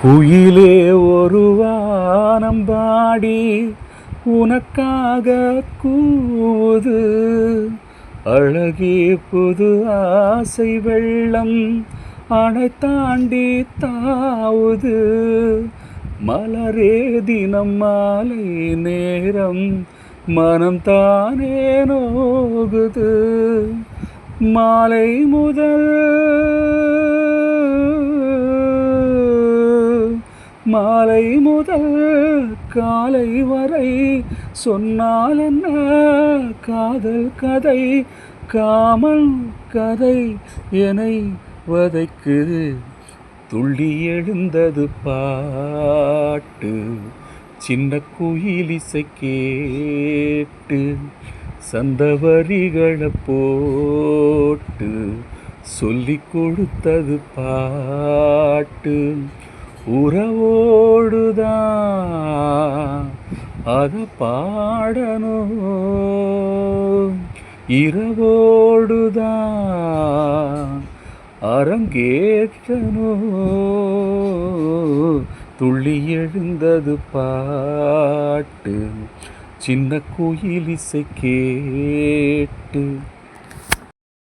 குயிலே ஒரு வானம் பாடி உனக்காக கூவுது. அழகே புது ஆசை வெள்ளம் அணை தாண்டி தாவுது. மலரே தினம் மாலை நேரம் மனம் தானே நோகுது. மாலை முதல் காலை வரை சொன்னால் என்ன காதல் கதை, காமல் கதை என்னை வதைக்குது. துள்ளி எழுந்தது பாட்டு, சின்ன குயில் இசை கேட்டு சந்தவரிகளை போட்டு சொல்லி கொடுத்தது பாட்டு. உறவோடுதான் அத பாடணும், இரவோடுதான் அரங்கேற்றணும். துள்ளி எழுந்தது பாட்டு, சின்ன குயில் இசை கேட்டு.